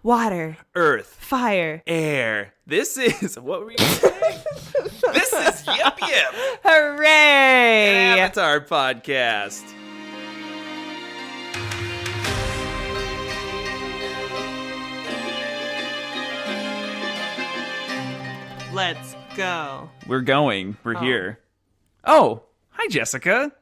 Water. Earth. Fire. Air. This is... What were you saying? This is Yip Yip. Hooray! Avatar Podcast. Let's go. We're going. We're here. Oh, hi, Jessica.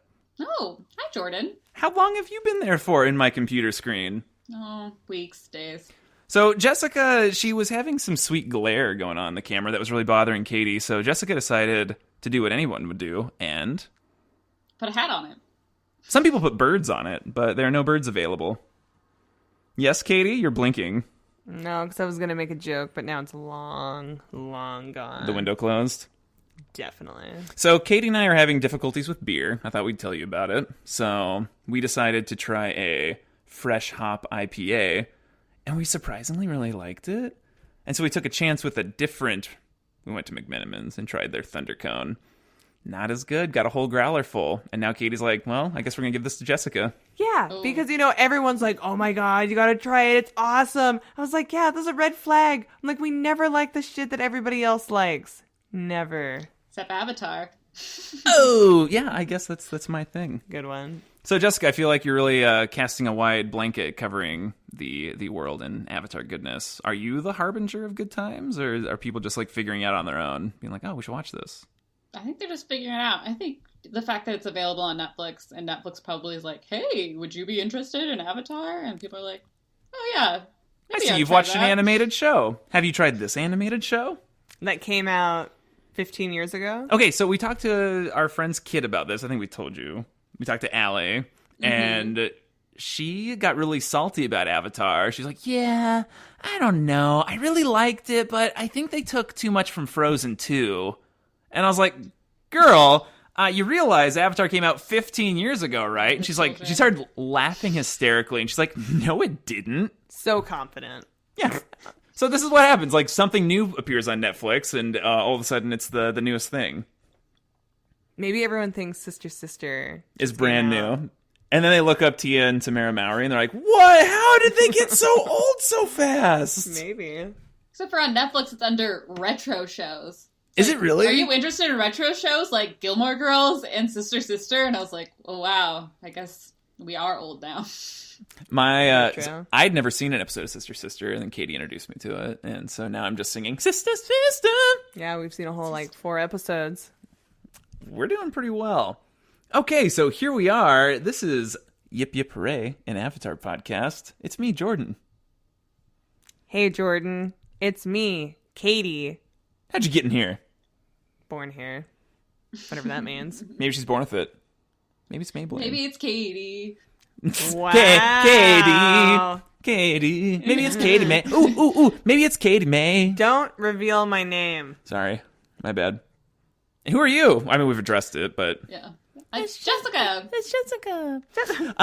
Oh, hi, Jordan. How long have you been there for in my computer screen? Oh, weeks, days. So Jessica, she was having some sweet glare going on in the camera that was really bothering Katie, so Jessica decided to do what anyone would do, and... Put a hat on it. Some people put birds on it, but there are no birds available. Yes, Katie, you're blinking. No, because I was going to make a joke, but now it's long gone. The window closed? Definitely. So Katie and I are having difficulties with beer. I thought we'd tell you about it. So we decided to try a fresh hop IPA, and we surprisingly really liked it. And so we took a chance with a different... We went to McMenamins and tried their Thunder Cone. Not as good. Got a whole growler full. And now Katie's like, well, I guess we're going to give this to Jessica. Yeah, because, everyone's like, oh my god, you gotta try it, it's awesome. I was like, yeah, there's a red flag. I'm like, we never like the shit that everybody else likes. Never. Except Avatar. Oh, yeah, I guess that's my thing. Good one. So, Jessica, I feel like you're really casting a wide blanket covering the world in Avatar goodness. Are you the harbinger of good times, or are people just, like, figuring it out on their own? Being like, oh, we should watch this. I think they're just figuring it out. I think the fact that it's available on Netflix, and Netflix probably is like, hey, would you be interested in Avatar? And people are like, oh, yeah. I see you've watched an animated show. Have you tried this animated show? That came out 15 years ago? Okay, so we talked to our friend's kid about this. I think we told you. We talked to Allie, and she got really salty about Avatar. She's like, yeah, I don't know. I really liked it, but I think they took too much from Frozen 2. And I was like, girl, you realize Avatar came out 15 years ago, right? And she's like, she started laughing hysterically, and she's like, no, it didn't. So confident. Yeah. So this is what happens. Like, something new appears on Netflix, and all of a sudden it's the newest thing. Maybe everyone thinks Sister Sister is brand new. And then they look up Tia and Tamara Mowry, and they're like, what? How did they get so old so fast? Maybe. Except for on Netflix, it's under retro shows. Is it really? Are you interested in retro shows like Gilmore Girls and Sister Sister? And I was like, oh, wow. I guess we are old now. I'd never seen an episode of Sister Sister, and then Katie introduced me to it. And so now I'm just singing, Sister Sister. Yeah, we've seen a whole, 4 episodes. We're doing pretty well. Okay, so here we are. This is Yip Yip Hooray, an Avatar podcast. It's me, Jordan. Hey, Jordan. It's me, Katie. How'd you get in here? Born here. Whatever that means. Maybe she's born with it. Maybe it's Maybelline. Maybe it's Katie. Wow. Katie. Maybe it's Katie May. Ooh. Maybe it's Katie May. Don't reveal my name. Sorry. My bad. Who are you? I mean, we've addressed it, but... Yeah. It's Jessica. It's Jessica. Jessica.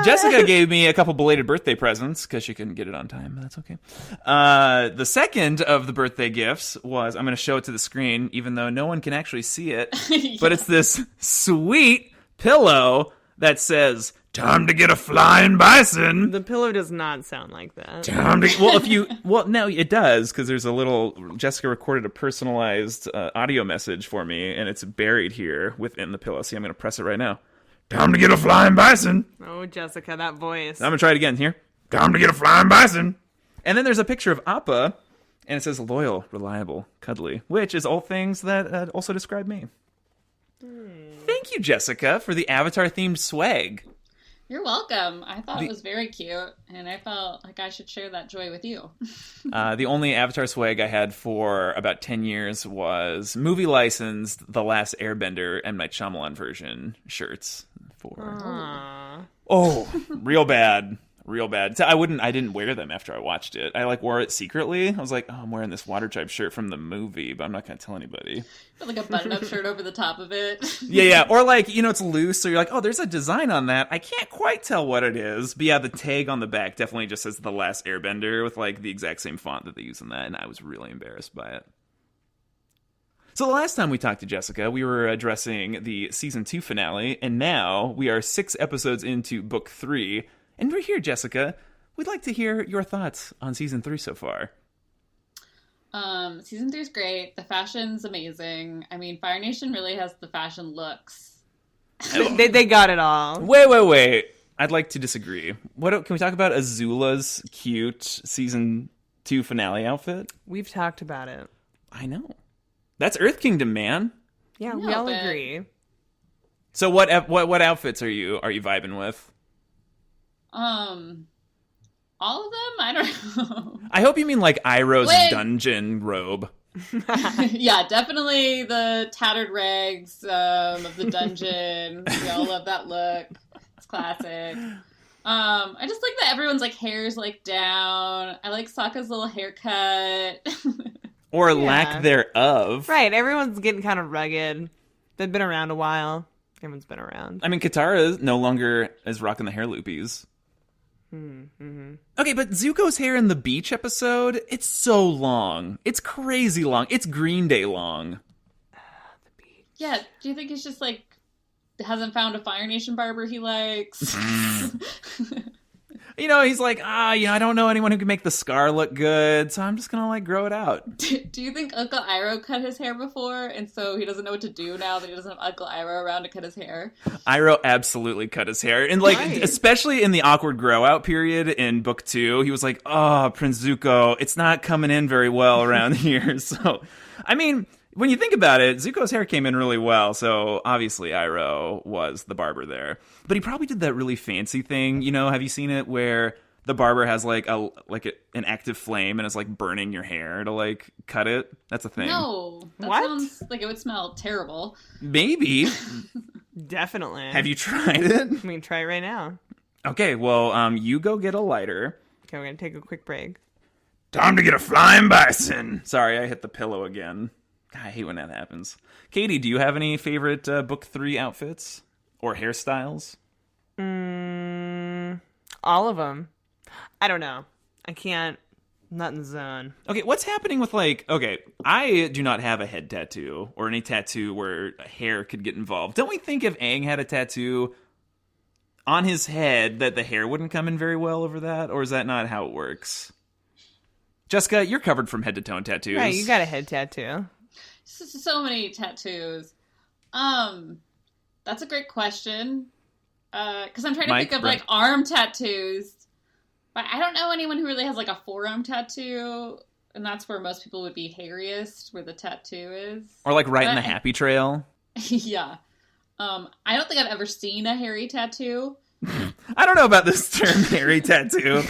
Jessica gave me a couple belated birthday presents because she couldn't get it on time, but that's okay. The second of the birthday gifts was, I'm going to show it to the screen, even though no one can actually see it, Yeah. but it's this sweet pillow that says, time to get a flying bison. The pillow does not sound like that. Time to... Well, no, it does, because there's a little... Jessica recorded a personalized audio message for me, and it's buried here within the pillow. See, I'm going to press it right now. Time to get a flying bison. Oh, Jessica, that voice. I'm going to try it again here. Time to get a flying bison. And then there's a picture of Appa, and it says loyal, reliable, cuddly, which is all things that also describe me. Thank you, Jessica, for the Avatar-themed swag. You're welcome. I thought it was very cute, and I felt like I should share that joy with you. The only Avatar swag I had for about 10 years was movie licensed The Last Airbender and my Shyamalan version shirts. Real bad. Real bad. So I didn't wear them after I watched it. I wore it secretly. I was like, oh, I'm wearing this water tribe shirt from the movie, but I'm not going to tell anybody. With like a button-up shirt over the top of it. Yeah. Or it's loose, so you're like, oh, there's a design on that. I can't quite tell what it is. But yeah, the tag on the back definitely just says The Last Airbender with the exact same font that they use in that, and I was really embarrassed by it. So the last time we talked to Jessica, we were addressing the season 2 finale, and now we are 6 episodes into book 3. And we're here, Jessica, we'd like to hear your thoughts on season 3 so far. Season 3 is great. The fashion's amazing. I mean, Fire Nation really has the fashion looks. They got it all. Wait. I'd like to disagree. Can we talk about Azula's cute season 2 finale outfit? We've talked about it. I know. That's Earth Kingdom, man. Yeah, we No, all but- agree. So what outfits are you vibing with? All of them? I don't know. I hope you mean like Iroh's Wait. dungeon robe. Yeah, definitely the tattered rags of the dungeon. We all love that look. It's classic. I just like that everyone's like hair's like down. I like Sokka's little haircut. Or Yeah. lack thereof. Right, everyone's getting kind of rugged. They've been around a while. Everyone's been around. I mean, Katara no longer is rocking the hair loopies. Mm-hmm. Okay, but Zuko's hair in the beach episode, it's so long. It's crazy long. It's Green Day long. Yeah, do you think he's just like hasn't found a Fire Nation barber he likes? You know, he's like, I don't know anyone who can make the scar look good, so I'm just gonna like grow it out. Do you think Uncle Iroh cut his hair before, and so he doesn't know what to do now that he doesn't have Uncle Iroh around to cut his hair? Iroh absolutely cut his hair. And like, Right. especially in the awkward grow out period in book 2, he was like, oh, Prince Zuko, it's not coming in very well around here. So, I mean, when you think about it, Zuko's hair came in really well. So obviously Iroh was the barber there. But he probably did that really fancy thing. You know, have you seen it where the barber has like an active flame and is like burning your hair to like cut it? That's a thing. No, that What? sounds like it would smell terrible. Maybe. Definitely. Have you tried it? I mean, try it right now. Okay, well, you go get a lighter. Okay, we're going to take a quick break. Time to get a flying bison. Sorry, I hit the pillow again. God, I hate when that happens. Katie, do you have any favorite book 3 outfits or hairstyles? All of them. I don't know. I can't. I'm not in the zone. Okay, what's happening with I do not have a head tattoo or any tattoo where hair could get involved. Don't we think if Aang had a tattoo on his head that the hair wouldn't come in very well over that? Or is that not how it works? Jessica, you're covered from head to toe in tattoos. Right, you got a head tattoo. So many tattoos. That's a great question. Because I'm trying to Mike, think of right. like arm tattoos, but I don't know anyone who really has like a forearm tattoo, and that's where most people would be hairiest, where the tattoo is. Or like right in the But- happy trail. Yeah. I don't think I've ever seen a hairy tattoo. I don't know about this term hairy tattoo.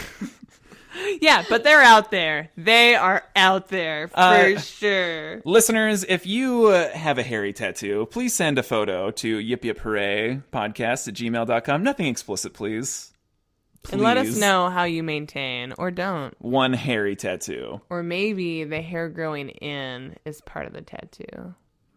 Yeah, but they're out there. They are out there for sure. Listeners, if you have a hairy tattoo, please send a photo to yippyipphooraypodcast@gmail.com. Nothing explicit, please. And let us Please. know how you maintain or don't. One hairy tattoo. Or maybe the hair growing in is part of the tattoo.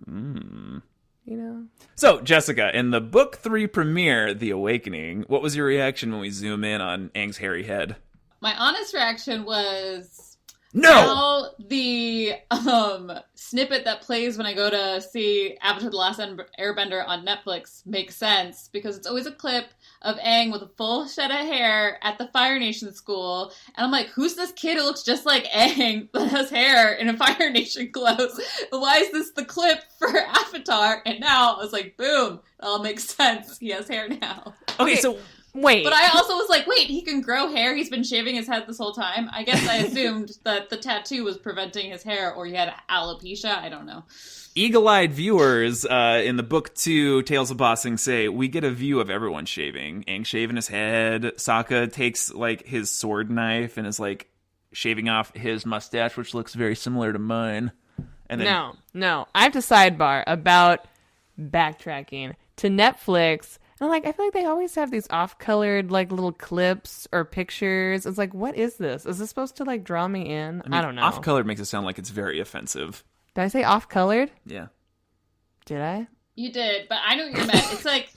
You know? So, Jessica, in the book 3 premiere, The Awakening, what was your reaction when we zoom in on Aang's hairy head? My honest reaction was No! how the snippet that plays when I go to see Avatar: The Last Airbender on Netflix makes sense, because it's always a clip of Aang with a full shed of hair at the Fire Nation school, and I'm like, who's this kid who looks just like Aang but has hair in a Fire Nation clothes? Why is this the clip for Avatar? And now I was like, boom, it all makes sense. He has hair now. Okay, so Wait. But I also was like, wait, he can grow hair? He's been shaving his head this whole time? I guess I assumed that the tattoo was preventing his hair, or he had alopecia. I don't know. eagle-eyed viewers in the book 2, Tales of Bossing, say, we get a view of everyone shaving. Aang shaving his head. Sokka takes, like, his sword knife and is, like, shaving off his mustache, which looks very similar to mine. And then No. I have to sidebar about backtracking to Netflix. And I'm like, I feel like they always have these off-colored, like, little clips or pictures. It's like, what is this? Is this supposed to, like, draw me in? I don't know. Off-colored makes it sound like it's very offensive. Did I say off-colored? Yeah. Did I? You did, but I know what you meant. It's like,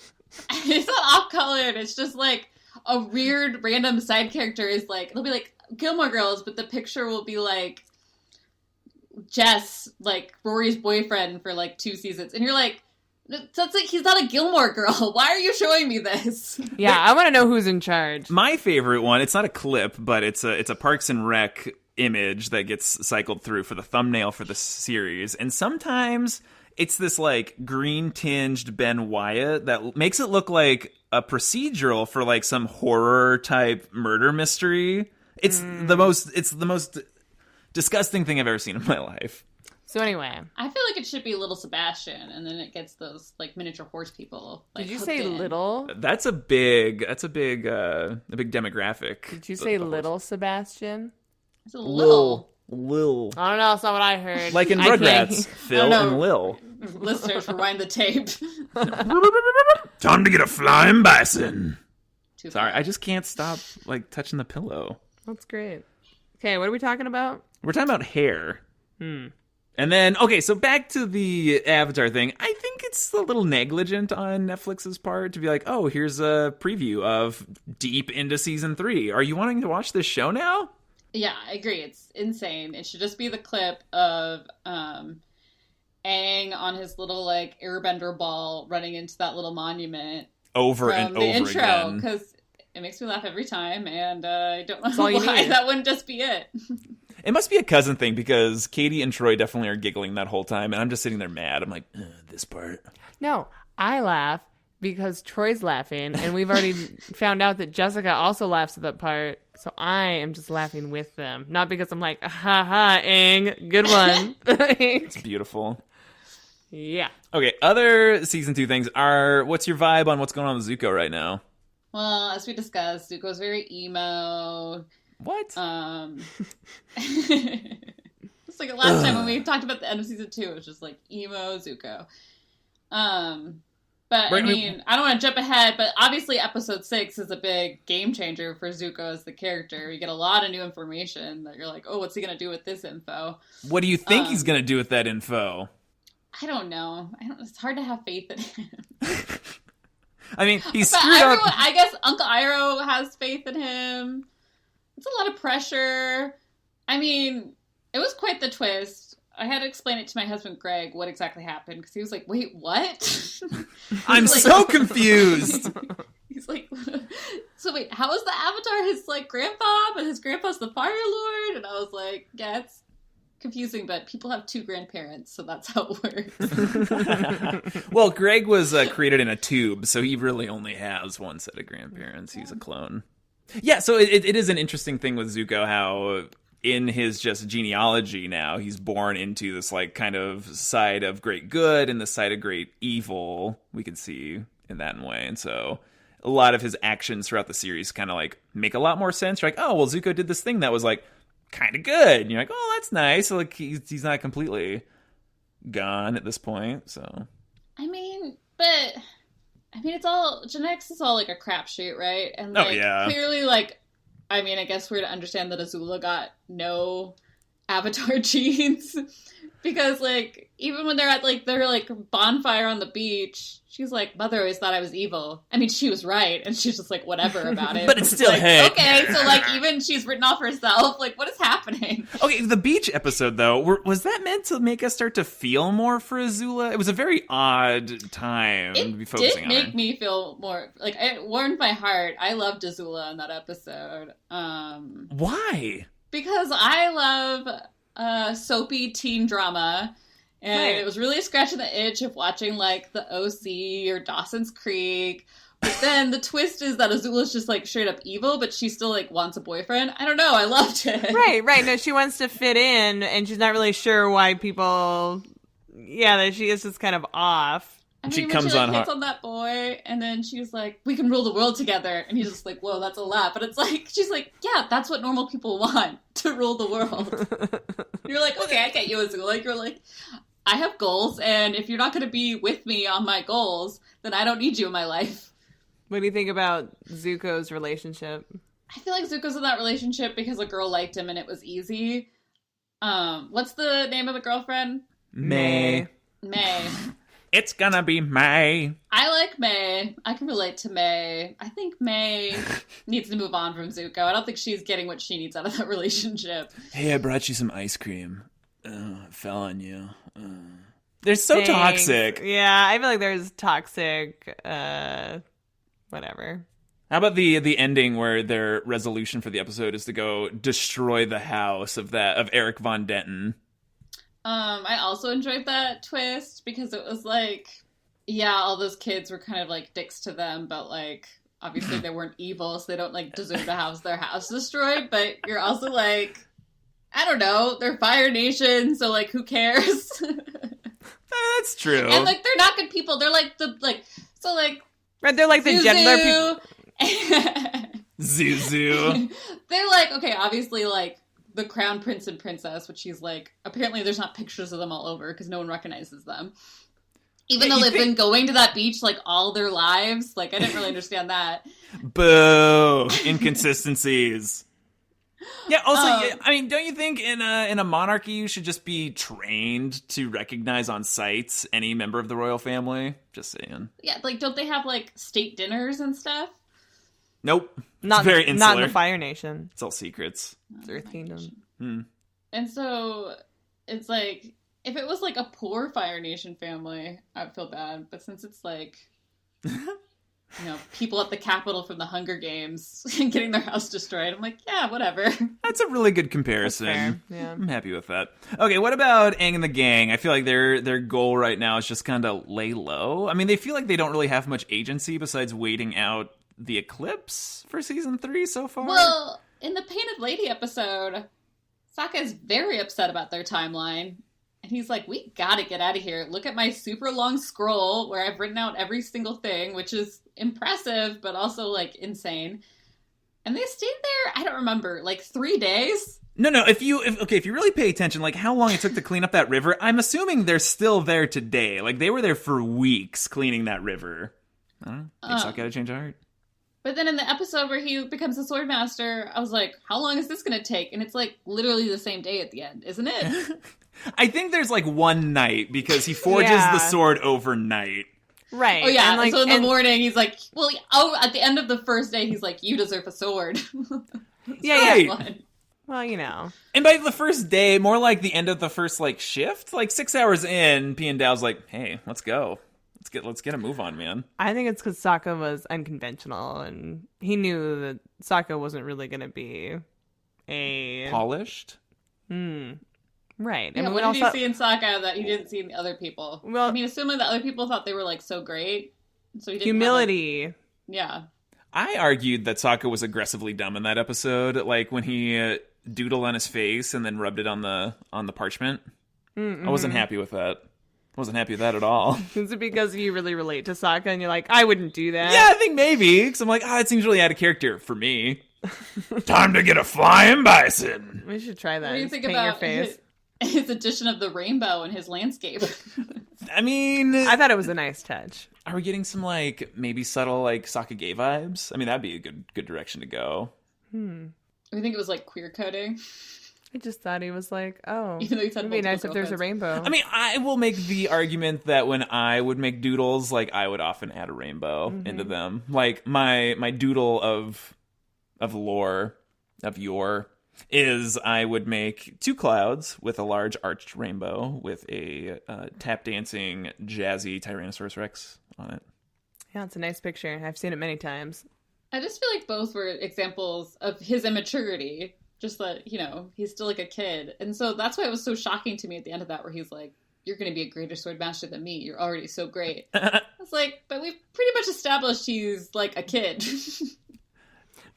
it's not off-colored. It's just like a weird random side character is like, it'll be like Gilmore Girls, but the picture will be like Jess, like Rory's boyfriend for like 2 seasons. And you're like, That's like, he's not a Gilmore Girl. Why are you showing me this? Yeah, I want to know who's in charge. My favorite one, it's not a clip, but it's a Parks and Rec image that gets cycled through for the thumbnail for the series. And sometimes it's this like green tinged Ben Wyatt that makes it look like a procedural for like some horror type murder mystery. It's the most disgusting thing I've ever seen in my life. So anyway, I feel like it should be Little Sebastian, and then it gets those like miniature horse people. Like, did you hooked say in. little? That's a big demographic. Did you say little Sebastian? It's a little. Lil. I don't know. That's not what I heard. Like in I Rugrats, can't- Phil and Lil. Listeners, rewind the tape. Time to get a flying bison. Too Sorry, far. I just can't stop like touching the pillow. That's great. Okay, what are we talking about? We're talking about hair. And then, okay, so back to the Avatar thing. I think it's a little negligent on Netflix's part to be like, oh, here's a preview of deep into season 3. Are you wanting to watch this show now? Yeah, I agree. It's insane. It should just be the clip of Aang on his little like airbender ball running into that little monument Over from and the over intro, again. because it makes me laugh every time, and I don't know all you why need. that wouldn't just be it. It must be a cousin thing because Katie and Troy definitely are giggling that whole time, and I'm just sitting there mad. I'm like, this part. No, I laugh because Troy's laughing, and we've already found out that Jessica also laughs at that part. So I am just laughing with them, not because I'm like, ha ha, Aang, good one. It's beautiful. Yeah. Okay, other season 2 things are, what's your vibe on what's going on with Zuko right now? Well, as we discussed, Zuko's very emo. What? It's like last time when we talked about the end of season 2, it was just like emo Zuko. But I mean, I don't want to jump ahead, but obviously episode 6 is a big game changer for Zuko as the character. You get a lot of new information that you're like, oh, what's he going to do with this info? What do you think he's going to do with that info? I don't know. It's hard to have faith in him. I mean, he's But screwed everyone, up. I guess Uncle Iroh has faith in him. It's a lot of pressure. I mean, it was quite the twist. I had to explain it to my husband, Greg, what exactly happened, because he was like, wait, what? I'm like- so confused. He's like, so wait, how is the Avatar his, like, grandpa, but his grandpa's the Fire Lord? And I was like, yeah, it's confusing, but people have 2 grandparents, so that's how it works. Well, Greg was created in a tube, so he really only has one set of grandparents. He's a clone. Yeah, so it is an interesting thing with Zuko, how in his just genealogy now, he's born into this like kind of side of great good and the side of great evil, we can see in that way. And so a lot of his actions throughout the series kind of like make a lot more sense. You're like, oh, well, Zuko did this thing that was like kind of good. And you're like, oh, that's nice. So, like he's not completely gone at this point. So I mean, it's all, genetics is all like a crapshoot, right? And like, clearly, like, I mean, I guess we're to understand that Azula got no Avatar genes. Because, like, even when they're at, like, their, like, bonfire on the beach, she's like, Mother always thought I was evil. I mean, she was right, and she's just like, whatever about it. But it's still, like, hey. okay, so, like, even she's written off herself. Like, what is happening? Okay, the beach episode, though, was that meant to make us start to feel more for Azula? It was a very odd time to be It focusing did on make her. me feel more, like, it warmed my heart. I loved Azula in that episode. Why? Because I love soapy teen drama. And Right. it was really scratching the itch of watching, like, the OC or Dawson's Creek. But then the twist is that Azula's just, like, straight up evil, but she still, like, wants a boyfriend. I don't know. I loved it. Right. No, she wants to fit in, and she's not really sure why people. Yeah, that she is just kind of off. I mean, She when comes she, like, on hits hard. on that boy, and then she's like, we can rule the world together. And he's just like, whoa, that's a lot. But it's like, she's like, yeah, that's what normal people want, to rule the world. You're like, okay, I get you, Azula. Like, you're like, I have goals, and if you're not going to be with me on my goals, then I don't need you in my life. What do you think about Zuko's relationship? I feel like Zuko's in that relationship because a girl liked him and it was easy. What's the name of the girlfriend? May. May. It's gonna be May. I like May. I can relate to May. I think May needs to move on from Zuko. I don't think she's getting what she needs out of that relationship. Hey, I brought you some ice cream. It fell on you. They're so things. toxic. Yeah, I feel like there's toxic, whatever. How about the ending where their resolution for the episode is to go destroy the house of Eric Von Detten? I also enjoyed that twist because it was like, yeah, all those kids were kind of like dicks to them, but like obviously they weren't evil, so they don't like deserve to have their house destroyed. But you're also like, I don't know, they're Fire Nation, so like who cares? That's true. And like they're not good people. They're like Right, they're like the gentler people. Zuzu. They're like, okay, obviously like the crown prince and princess, which he's like, apparently there's not pictures of them all over because no one recognizes them. Even though they've been going to that beach like all their lives. Like I didn't really understand that. Boo. Inconsistencies. Yeah, also, I mean, don't you think in a monarchy you should just be trained to recognize on sight any member of the royal family? Just saying. Yeah, like don't they have like state dinners and stuff? Nope. Not it's very insular. Not in the Fire Nation. It's all secrets. It's Earth Kingdom. And so it's like, if it was like a poor Fire Nation family, I'd feel bad. But since it's like, you know, people at the Capitol from the Hunger Games getting their house destroyed, I'm like, yeah, whatever. That's a really good comparison. That's fair. Yeah. I'm happy with that. Okay, what about Aang and the gang? I feel like their goal right now is just kind of lay low. I mean, they feel like they don't really have much agency besides waiting out the eclipse for season 3 so far. Well, in the Painted Lady episode, Sokka is very upset about their timeline. And he's like, we gotta get out of here. Look at my super long scroll where I've written out every single thing, which is impressive, but also, like, insane. And they stayed there, I don't remember, like 3 days? No, if you really pay attention, like how long it took to clean up that river, I'm assuming they're still there today. Like, they were there for weeks cleaning that river. I don't know. Maybe Sokka had a change of heart. But then in the episode where he becomes a sword master, I was like, how long is this going to take? And it's like literally the same day at the end, isn't it? I think there's like one night because he forges the sword overnight. Right. Oh, yeah. And, like, so in the morning, he's like, well, at the end of the first day, he's like, you deserve a sword. Yeah. Fun. Well, you know. And by the first day, more like the end of the first like shift, like 6 hours in, P and Dow's like, hey, let's go. Let's get a move on, man. I think it's because Sokka was unconventional, and he knew that Sokka wasn't really going to be a polished. Right. Yeah, I mean, what did you see in Sokka that he didn't see in the other people? Well, I mean, assuming the other people thought they were like so great, so he didn't humility. Yeah. I argued that Sokka was aggressively dumb in that episode, like when he doodled on his face and then rubbed it on the parchment. I wasn't happy with that. Wasn't happy with that at all. Is it because you really relate to Sokka and you're like, I wouldn't do that? Yeah, I think maybe. Because I'm like, it seems really out of character for me. Time to get a flying bison. We should try that. What do you think paint about your face. his addition of the rainbow in his landscape? I mean, I thought it was a nice touch. Are we getting some like maybe subtle like Sakage vibes? I mean, that'd be a good direction to go. I think it was like queer coding. I just thought he was like, oh, Even though he's had it'd be nice if multiple there's a rainbow. I mean, I will make the argument that when I would make doodles, like I would often add a rainbow into them. Like my doodle of lore of yore is I would make 2 clouds with a large arched rainbow with a tap dancing jazzy Tyrannosaurus Rex on it. Yeah, it's a nice picture. I've seen it many times. I just feel like both were examples of his immaturity. Just that, you know, he's still like a kid. And so that's why it was so shocking to me at the end of that, where he's like, you're going to be a greater sword master than me. You're already so great. I was like, but we've pretty much established he's like a kid.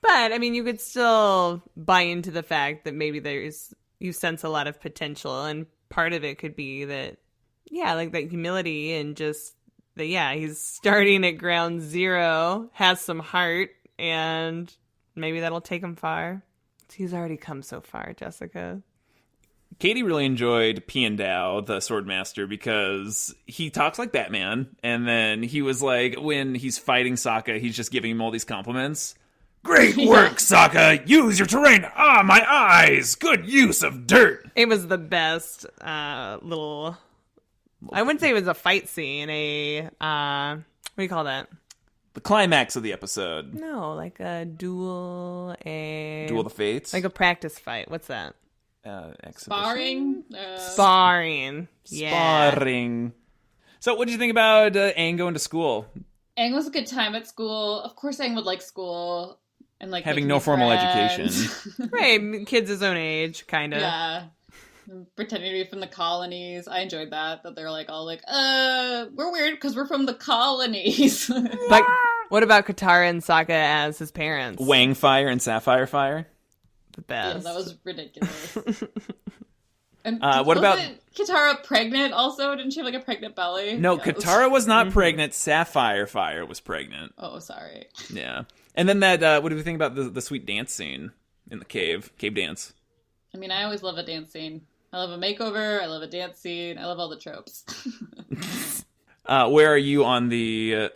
But, I mean, you could still buy into the fact that maybe you sense a lot of potential. And part of it could be that, yeah, like that humility and just that, yeah, he's starting at ground zero, has some heart, and maybe that'll take him far. He's already come so far, Jessica. Katie really enjoyed Piandao, the Swordmaster, because he talks like Batman, and then he was like, when he's fighting Sokka, he's just giving him all these compliments. Great work, Sokka! Use your terrain! Ah, my eyes! Good use of dirt! It was the best little... I wouldn't say it was a fight scene, what do you call that? The climax of the episode. No, like a duel, Duel of the Fates? like a practice fight. What's that? exhibition? Sparring? Sparring. Yeah. Sparring. So what did you think about Aang going to school? Aang was a good time at school. Of course Aang would like school and like Having making no formal friends. education. Right, kids his own age, kind of. Yeah. Pretending to be from the colonies. I enjoyed that they're like all like, we're weird because we're from the colonies. Like, what about Katara and Sokka as his parents? Wang Fire and Sapphire Fire. The Yeah, best. that was ridiculous. And What about Katara pregnant also? Didn't she have like a pregnant belly? No, Yeah, Katara was not pregnant. Sapphire Fire was pregnant. Oh, sorry. Yeah. And then that, what do we think about the sweet dance scene in the cave dance? I mean, I always love a dance scene. I love a makeover. I love a dance scene. I love all the tropes. Where are you on the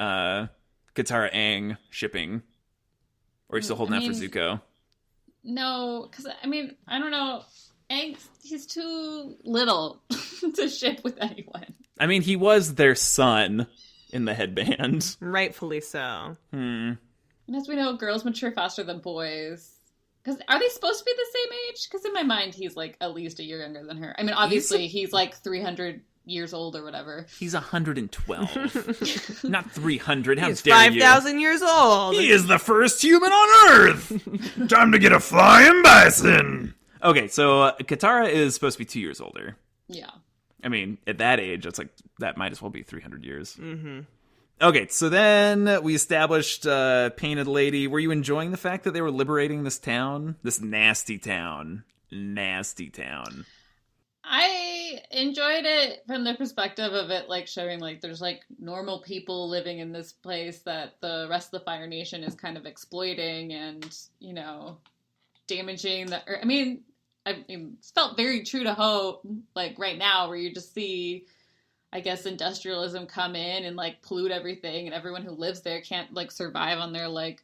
Katara Aang shipping? Or are you still holding out for Zuko? No, because, I mean, I don't know. Aang, he's too little to ship with anyone. I mean, he was their son in the headband. Rightfully so. And as we know, girls mature faster than boys. Because are they supposed to be the same age? Because in my mind, he's like at least a year younger than her. I mean, obviously, he's like 300 years old or whatever. He's 112. Not 300. How He's dare you? 5,000 years old. He is the first human on Earth! Time to get a flying bison! Okay, so Katara is supposed to be 2 years older. Yeah. I mean, at that age, it's like, that might as well be 300 years. Mm-hmm. Okay, so then we established Painted Lady. Were you enjoying the fact that they were liberating this town? This nasty town. Nasty town. I enjoyed it from the perspective of it, like, showing, like, there's, like, normal people living in this place that the rest of the Fire Nation is kind of exploiting and, you know, damaging the... I mean, it's felt very true to home, like, right now, where you just see... I guess industrialism come in and like pollute everything, and everyone who lives there can't like survive on their like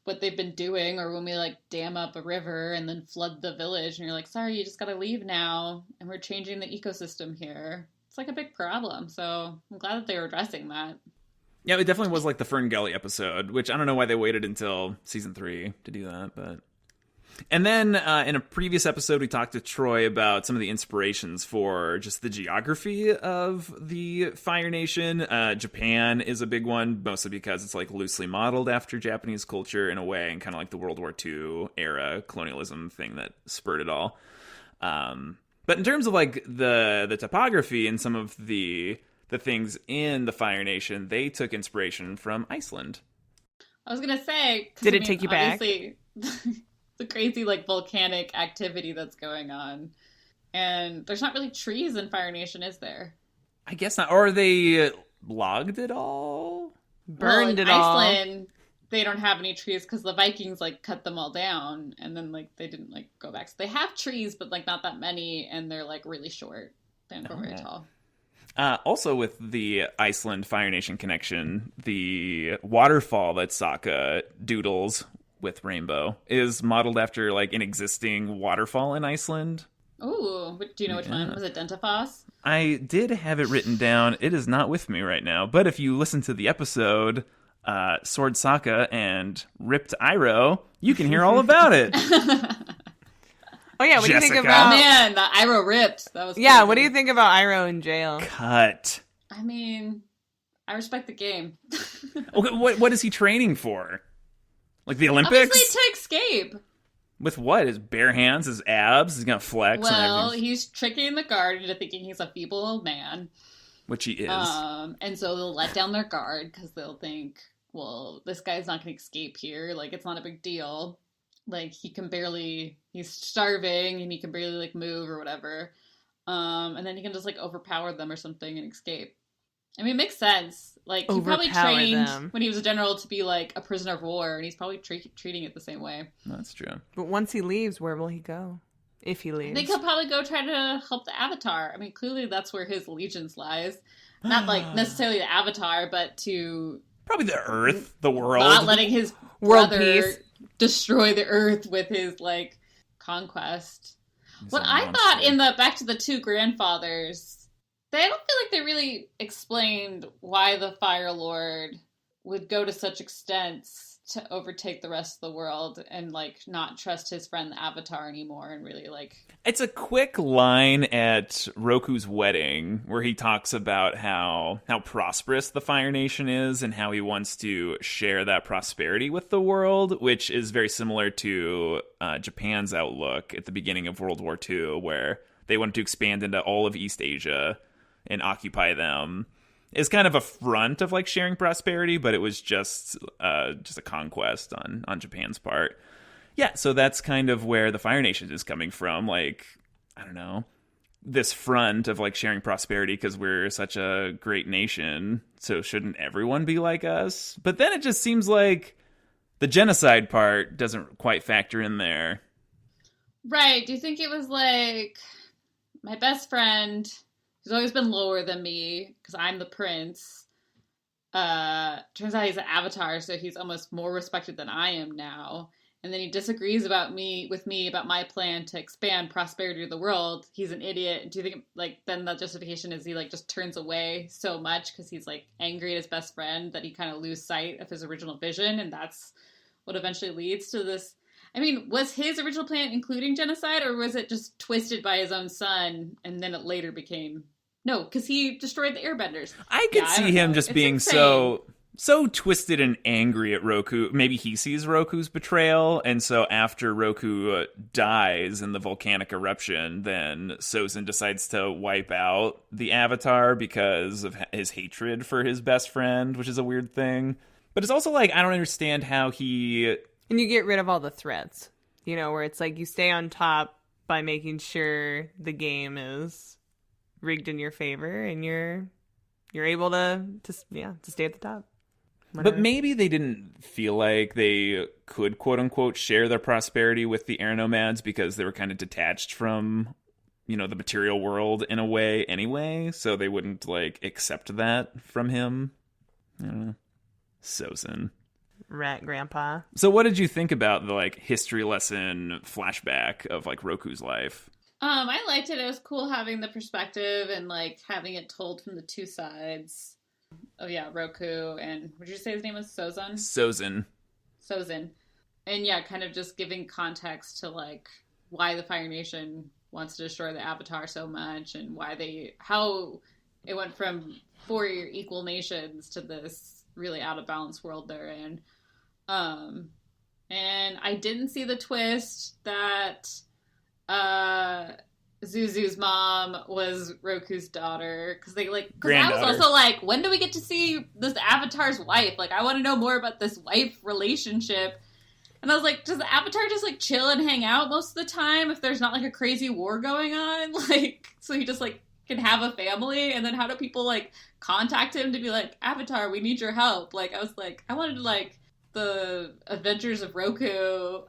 what they've been doing, or when we like dam up a river and then flood the village and you're like, sorry, you just gotta leave now and we're changing the ecosystem here. It's like a big problem, so I'm glad that they were addressing that. Yeah, it definitely was like the Fern Gully episode, which I don't know why they waited until season 3 to do that, but... And then in a previous episode, we talked to Troy about some of the inspirations for just the geography of the Fire Nation. Japan is a big one, mostly because it's like loosely modeled after Japanese culture in a way, and kind of like the World War II era colonialism thing that spurred it all. But in terms of like the topography and some of the things in the Fire Nation, they took inspiration from Iceland. I was gonna say, Did it take you back? The crazy like volcanic activity that's going on, and there's not really trees in Fire Nation, is there? I guess not. Or they logged it all, Burned in it all. Iceland, they don't have any trees because the Vikings like cut them all down, and then like they didn't like go back. So they have trees, but like not that many, and they're like really short. They don't grow very tall. Also, with the Iceland Fire Nation connection, the waterfall that Sokka doodles with Rainbow is modeled after like an existing waterfall in Iceland. Ooh, do you know which one? Was it Dentafoss? I did have it written down. It is not with me right now, but if you listen to the episode Sword Sokka and Ripped Iroh, you can hear all about it. Oh yeah, what do you think Jessica. about... Oh man, the Iroh ripped. That was crazy. Yeah, what do you think about Iroh in jail? Cut. I mean, I respect the game. Okay, what is he training for? Like the Olympics? Obviously to escape. With what? His bare hands, his abs? He's gonna flex and Well, everything. he's tricking the guard into thinking he's a feeble old man. Which he is. And so they'll let down their guard because they'll think, well, this guy's not going to escape here. Like, it's not a big deal. Like, he's starving and he can barely, like, move or whatever. And then he can just, like, overpower them or something and escape. I mean, it makes sense. Like, he probably Overpower trained them. when he was a general to be, like, a prisoner of war, and he's probably treating it the same way. That's true. But once he leaves, where will he go? If he I leaves. think he'll probably go try to help the Avatar. I mean, clearly that's where his allegiance lies. Not, like, necessarily the Avatar, but to... Probably the Earth, the world. Not letting his World brother peace. destroy the Earth with his, like, conquest. He's What a I monster. thought in the Back to the Two Grandfathers... I don't feel like they really explained why the Fire Lord would go to such extents to overtake the rest of the world and like not trust his friend the Avatar anymore and really like It's a quick line at Roku's wedding where he talks about how prosperous the Fire Nation is and how he wants to share that prosperity with the world, which is very similar to Japan's outlook at the beginning of World War II, where they wanted to expand into all of East Asia and occupy them. Is kind of a front of like sharing prosperity, but it was just a conquest on Japan's part. Yeah, so that's kind of where the Fire Nation is coming from. Like, I don't know, this front of like sharing prosperity because we're such a great nation. So shouldn't everyone be like us? But then it just seems like the genocide part doesn't quite factor in there. Right. Do you think it was like my best friend, who's always been lower than me because I'm the prince? Turns out he's an avatar, so he's almost more respected than I am now. And then he disagrees with me about my plan to expand prosperity of the world. He's an idiot. Do you think like then the justification is he like just turns away so much because he's like angry at his best friend that he kind of loses sight of his original vision, and that's what eventually leads to this? I mean, was his original plan including genocide, or was it just twisted by his own son and then it later became... No, because he destroyed the airbenders. I could see him just being insane. so twisted and angry at Roku. Maybe he sees Roku's betrayal, and so after Roku dies in the volcanic eruption, then Sozin decides to wipe out the Avatar because of his hatred for his best friend, which is a weird thing. But it's also like, I don't understand how he... And you get rid of all the threats, you know, where it's like you stay on top by making sure the game is rigged in your favor and you're able to stay at the top. Whatever. But maybe they didn't feel like they could quote unquote share their prosperity with the air nomads because they were kind of detached from, you know, the material world in a way anyway, so they wouldn't like accept that from him. I don't know. Sozin. Rat grandpa. So what did you think about the like history lesson flashback of like Roku's life? I liked it. It was cool having the perspective and like having it told from the two sides. Oh yeah, Roku and what did you say his name was? Sozin. And yeah, kind of just giving context to like why the Fire Nation wants to destroy the Avatar so much and how it went from 4 equal nations to this really out of balance world they're in. And I didn't see the twist that Zuzu's mom was Roku's daughter, because I was also like, when do we get to see this Avatar's wife? Like, I want to know more about this wife relationship. And I was like, does the Avatar just like chill and hang out most of the time if there's not like a crazy war going on? Like, so he just like can have a family, and then how do people like contact him to be like, Avatar, we need your help? Like, I was like, I wanted to like the adventures of Roku,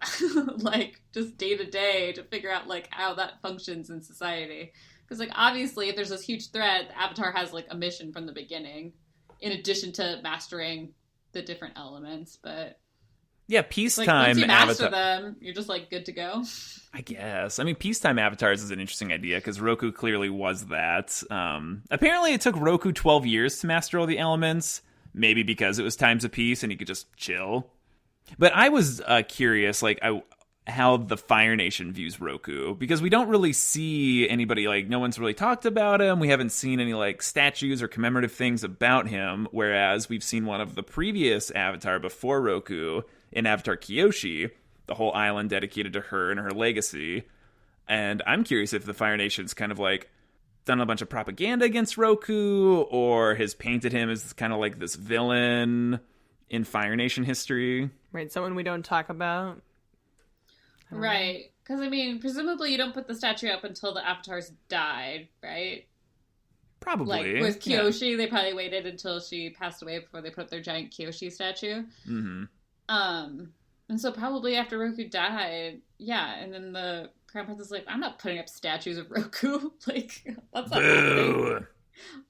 like just day to day to figure out like how that functions in society. Because like obviously if there's this huge threat, the Avatar has like a mission from the beginning, in addition to mastering the different elements. But yeah, peacetime like, once you master Avatar. them, you're just like good to go. I guess. I mean, peacetime avatars is an interesting idea because Roku clearly was that. Apparently, it took Roku 12 years to master all the elements. Maybe because it was times of peace and he could just chill. But I was curious, like, how the Fire Nation views Roku, because we don't really see anybody, like, no one's really talked about him. We haven't seen any, like, statues or commemorative things about him, whereas we've seen one of the previous Avatar before Roku in Avatar Kyoshi, the whole island dedicated to her and her legacy. And I'm curious if the Fire Nation's kind of, like, done a bunch of propaganda against Roku, or has painted him as kind of like this villain in Fire Nation history. Right, someone we don't talk about. Right, because I mean, presumably you don't put the statue up until the Avatars died, right? Probably. Like with Kyoshi, They probably waited until she passed away before they put up their giant Kyoshi statue. Mm-hmm. And so probably after Roku died, yeah, and then the Crown Prince is like, I'm not putting up statues of Roku. Like, that's not happening.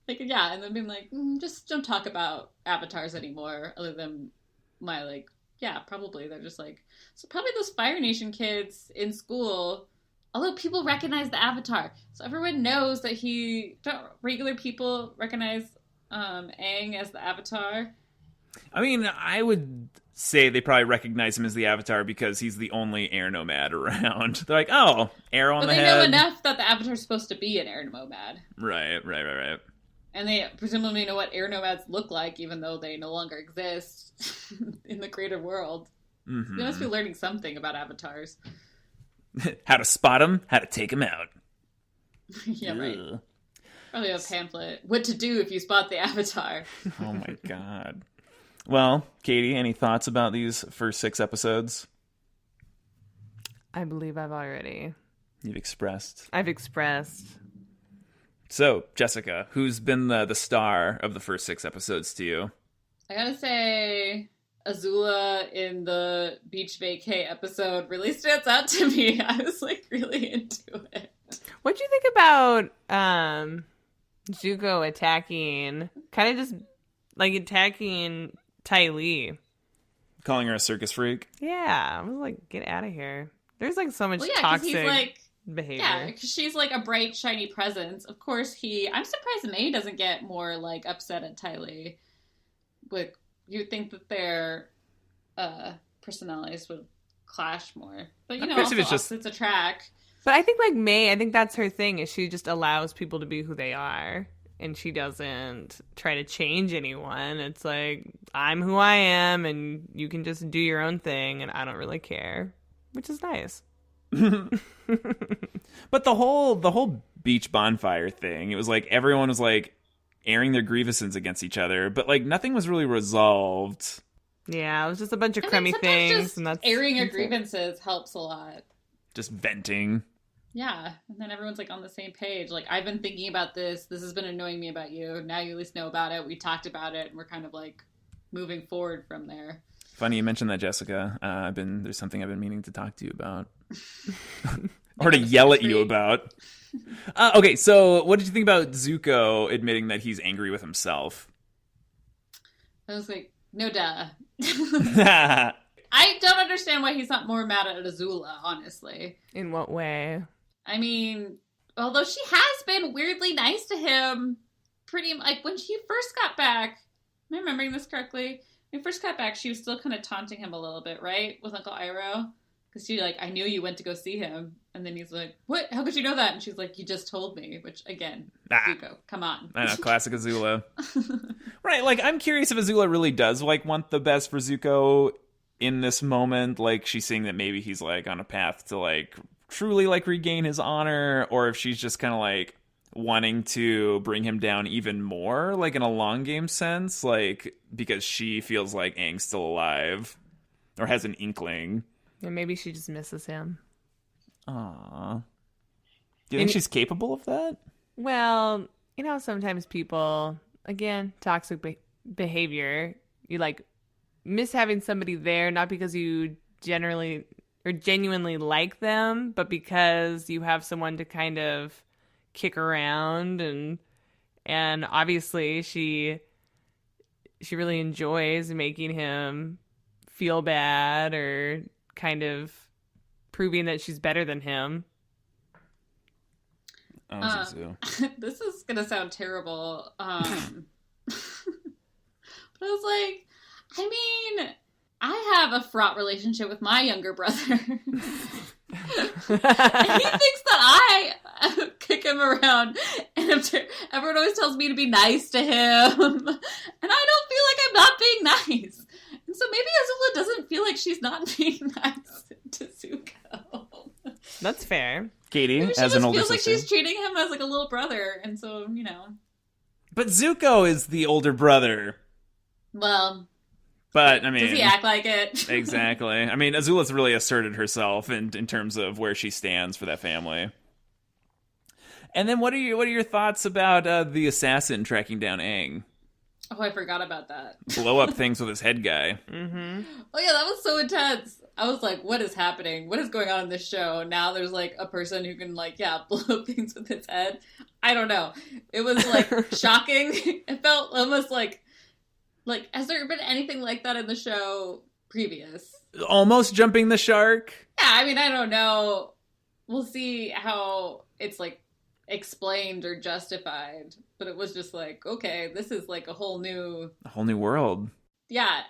Like, yeah, and then being like, just don't talk about avatars anymore, other than my, like, yeah, probably. They're just like, so probably those Fire Nation kids in school, although people recognize the Avatar. So everyone knows that regular people recognize Aang as the Avatar. I mean, I would say they probably recognize him as the Avatar because he's the only air nomad around. They're like, oh, arrow on But the they head. know enough that the Avatar's supposed to be an air nomad. Right. And they presumably know what air nomads look like, even though they no longer exist in the greater world. Mm-hmm. They must be learning something about avatars. How to spot him, how to take him out. Yeah, right. Ugh. Probably a pamphlet. What to do if you spot the avatar. Oh my god. Well, Katie, any thoughts about these first 6 episodes? I believe You've expressed. I've expressed. So, Jessica, who's been the star of the first 6 episodes to you? I gotta say, Azula in the beach vacay episode really stands out to me. I was like really into it. What'd you think about Zuko attacking Ty Lee? Calling her a circus freak? Yeah, I was like, get out of here. There's like so much Well, yeah, 'cause toxic he's like, behavior. yeah, because she's like a bright, shiny presence. Of course, I'm surprised May doesn't get more like upset at Ty Lee. But you'd think that their personalities would clash more. But you know, also opposites attract. But I think like May, I think that's her thing, is she just allows people to be who they are. And she doesn't try to change anyone. It's like, I'm who I am, and you can just do your own thing, and I don't really care. Which is nice. But the whole beach bonfire thing, it was like everyone was like airing their grievances against each other, but like nothing was really resolved. Yeah, it was just a bunch of crummy things. And that's airing your grievances helps a lot. Just venting. Yeah, and then everyone's like on the same page. Like, I've been thinking about this. This has been annoying me about you. Now you at least know about it. We talked about it, and we're kind of like moving forward from there. Funny you mentioned that, Jessica. There's something I've been meaning to talk to you about, or to yell at you about. Okay, so what did you think about Zuko admitting that he's angry with himself? I was like, no duh. I don't understand why he's not more mad at Azula, honestly. In what way? I mean, although she has been weirdly nice to him, pretty like when she first got back. Am I remembering this correctly? When he first got back, she was still kind of taunting him a little bit, right? With Uncle Iroh. Because she like, I knew you went to go see him. And then he's like, what? How could you know that? And she's like, you just told me. Which, again, Zuko, come on. I know, classic Azula. Right, like, I'm curious if Azula really does, like, want the best for Zuko in this moment. Like, she's seeing that maybe he's, like, on a path to, like, truly, like, regain his honor. Or if she's just kind of, like, wanting to bring him down even more, like, in a long game sense. Like, because she feels like Aang's still alive. Or has an inkling. And maybe she just misses him. Aww. Do you think she's capable of that? Well, you know, sometimes people, again, toxic behavior, you like miss having somebody there, not because you generally or genuinely like them, but because you have someone to kind of kick around, and obviously she really enjoys making him feel bad or kind of proving that she's better than him. This is gonna sound terrible. But I was like, I mean, I have a fraught relationship with my younger brother. And he thinks that I kick him around, and everyone always tells me to be nice to him, and I don't feel like I'm not being nice. And so maybe Azula doesn't feel like she's not being nice to Zuko. That's fair. Katie, maybe she as an older sister, feels like she's treating him as like a little brother, and so, you know. But Zuko is the older brother. Well, but I mean, does he act like it? Exactly. I mean, Azula's really asserted herself in terms of where she stands for that family. And then, what are your thoughts about the assassin tracking down Aang? Oh, I forgot about that. Blow up things with his head guy. Mm-hmm. Oh yeah, that was so intense. I was like, what is happening? What is going on in this show? Now there's like a person who can like, yeah, blow up things with his head. I don't know. It was like shocking. It felt almost like, has there been anything like that in the show previous? Almost jumping the shark? Yeah, I mean, I don't know. We'll see how it's like explained or justified. But it was just like, okay, this is like a whole new world. Yeah.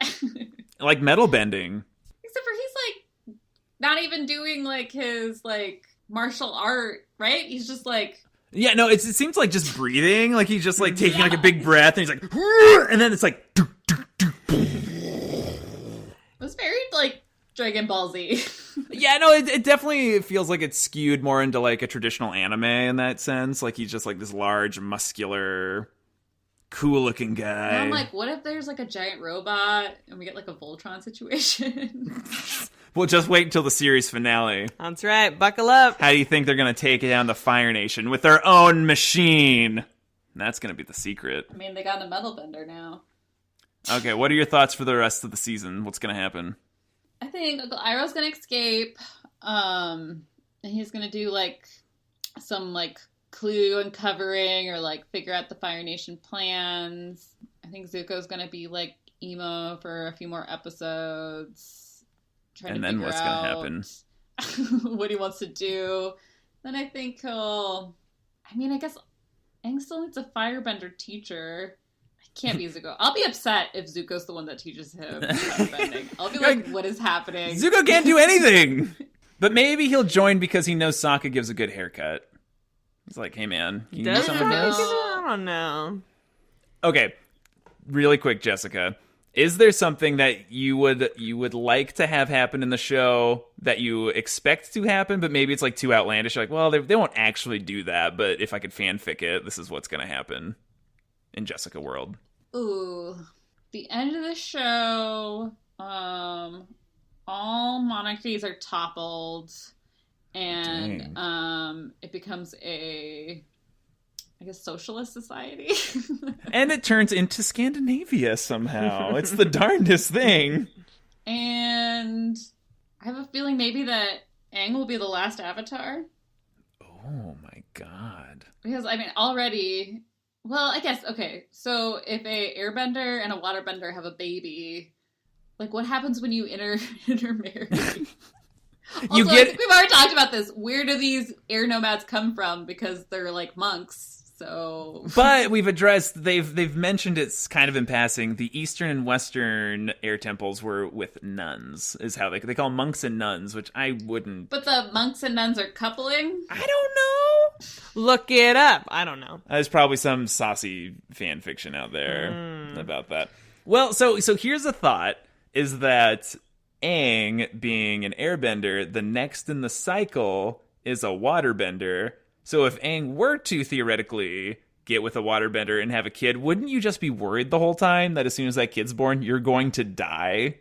Like metal bending. Except for he's like not even doing like his like martial art, right? He's just like Yeah, no, it seems like just breathing. Like he's just like taking like a big breath and he's like, and then it's like. it was very like Dragon Ball Z. Yeah, no, it definitely feels like it's skewed more into like a traditional anime in that sense. Like he's just like this large, muscular, cool looking guy. And I'm like, what if there's like a giant robot and we get like a Voltron situation? We'll just wait until the series finale. That's right. Buckle up. How do you think they're going to take down the Fire Nation with their own machine? That's going to be the secret. I mean, they got a metal bender now. Okay, what are your thoughts for the rest of the season? What's going to happen? I think Uncle Iroh's gonna escape, and he's gonna do like some like clue uncovering or like figure out the Fire Nation plans. I think Zuko's gonna be like emo for a few more episodes. And then what's gonna happen? What he wants to do. Then I think he'll. I mean, I guess Aang still needs a firebender teacher. Can't be Zuko. I'll be upset if Zuko's the one that teaches him firebending. I'll be like, what is happening? Zuko can't do anything! But maybe he'll join because he knows Sokka gives a good haircut. He's like, hey man, can you do Does some it? of this? I don't know. Okay, really quick, Jessica. Is there something that you would like to have happen in the show that you expect to happen, but maybe it's like too outlandish? You're like, well, they won't actually do that, but if I could fanfic it, this is what's going to happen in Jessica World. Ooh, the end of the show, all monarchies are toppled, and it becomes a, I guess, socialist society. And it turns into Scandinavia somehow. It's the darndest thing. And I have a feeling maybe that Aang will be the last Avatar. Oh my god. Because, I mean, already... Well, I guess, okay, so if a airbender and a waterbender have a baby, like, what happens when you intermarry? Also, I think we've already talked about this. Where do these air nomads come from? Because they're, like, monks, so... But we've addressed, they've mentioned it's kind of in passing, the Eastern and Western air temples were with nuns, is how they call monks and nuns, which I wouldn't... But the monks and nuns are coupling? I don't know! Look it up. I don't know. There's probably some saucy fan fiction out there about that. Well, so here's a thought, is that Aang, being an airbender, the next in the cycle is a waterbender. So if Aang were to theoretically get with a waterbender and have a kid, wouldn't you just be worried the whole time that as soon as that kid's born, you're going to die?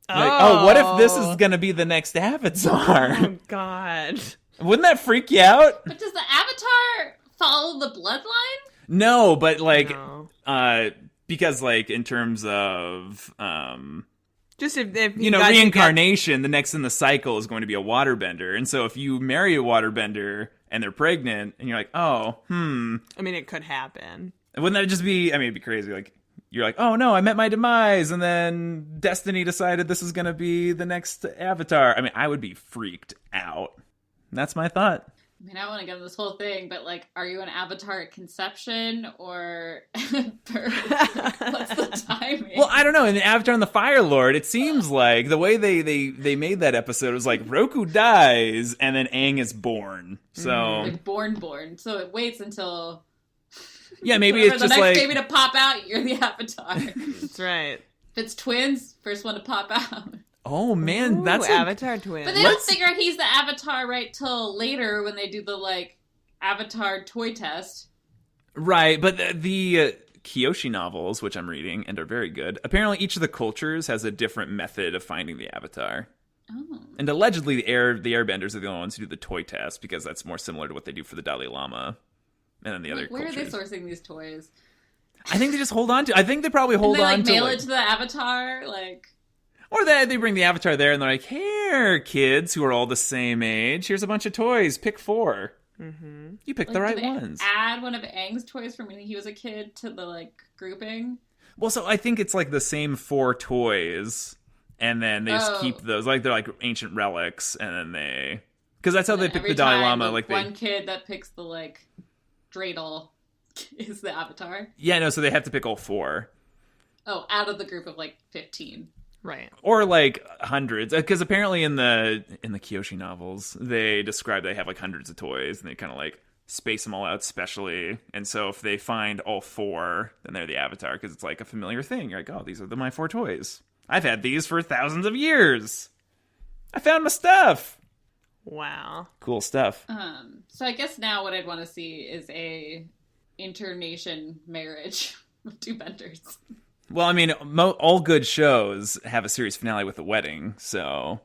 Like, what if this is going to be the next Avatar? Oh, God. Wouldn't that freak you out? But does the Avatar follow the bloodline? No, but like, No. because like in terms of, Just if you know, reincarnation, the next in the cycle is going to be a waterbender. And so if you marry a waterbender and they're pregnant and you're like, oh, I mean, it could happen. wouldn't that just be, I mean, it'd be crazy. Like, you're like, oh no, I met my demise. And then Destiny decided this is going to be the next Avatar. I mean, I would be freaked out. That's my thought. I mean, I want to get into this whole thing, but like, are you an Avatar at conception or birth? What's the timing? Well, I don't know. In the Avatar and the Fire Lord, it seems like the way they made that episode was like Roku dies and then Aang is born. So like born. So it waits until yeah, maybe it's the just next like baby to pop out. You're the Avatar. That's right. If it's twins, first one to pop out. oh man, Ooh, that's Avatar twins. But they don't figure out he's the Avatar right till later when they do the like Avatar toy test. right. But the Kyoshi novels, which I'm reading and are very good, apparently each of the cultures has a different method of finding the Avatar. Oh. And allegedly, the airbenders are the only ones who do the toy test because that's more similar to what they do for the Dalai Lama. And then the other Where cultures. are they sourcing these toys? I think they just hold on to. I think they probably hold and they, on like, to. mail like, it to the Avatar, like. Or they bring the Avatar there and they're like, here, kids who are all the same age. Here's a bunch of toys. Pick 4. Mm-hmm. You picked Like, the right do they ones. add one of Aang's toys from when he was a kid to the like grouping. Well, so I think it's like the same 4 toys, and then they just keep those. Like they're like ancient relics, and then they, because that's how they pick the Dalai Lama. Like one kid that picks the like dreidel is the Avatar. Yeah, no. So they have to pick all 4. Oh, out of the group of like 15. Right. Or like hundreds, because apparently in the Kyoshi novels they describe they have like hundreds of toys, and they kind of like space them all out specially. And so if they find all 4, then they're the Avatar, because it's like a familiar thing. You're like, oh, these are my 4 toys. I've had these for thousands of years. I found my stuff. Wow. Cool stuff. So I guess now what I'd want to see is a internation marriage with 2 benders. Well, I mean, all good shows have a series finale with a wedding, so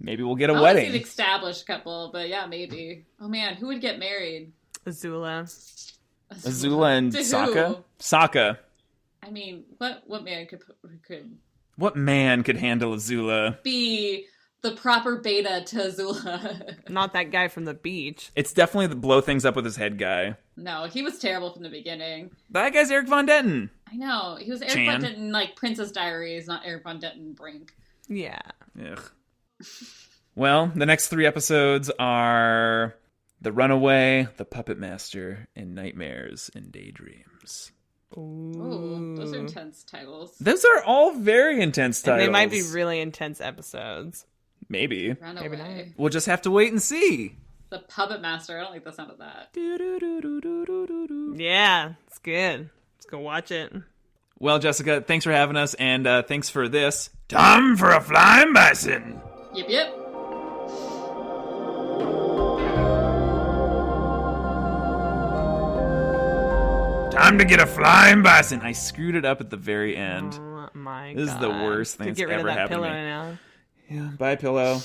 maybe we'll get a I wedding. an established couple, but yeah, maybe. Oh man, who would get married? Azula. Azula and To Sokka? who? Sokka. I mean, what man could What man could handle Azula? be the proper beta to Azula? Not that guy from the beach. It's definitely the blow things up with his head guy. No, he was terrible from the beginning. That guy's Eric Von Detten. I know. He was Eric Chan. Von Detten, like Princess Diaries, not Eric Von Detten Brink. Yeah. Ugh. Well, the next 3 episodes are The Runaway, The Puppet Master, and Nightmares and Daydreams. Ooh, those are intense titles. Those are all very intense And titles. they might be really intense episodes. Maybe. Runaway. Maybe not. We'll just have to wait and see. The Puppet Master. I don't like the sound of that. Yeah, it's good. Let's go watch it. Well, Jessica, thanks for having us, and thanks for this. Time for a flying bison. Yep, yep. Time to get a flying bison. I screwed it up at the very end. Oh my god. This is the worst thing To that's get rid ever of that happened to pillow me. now. Yeah, bye, pillow.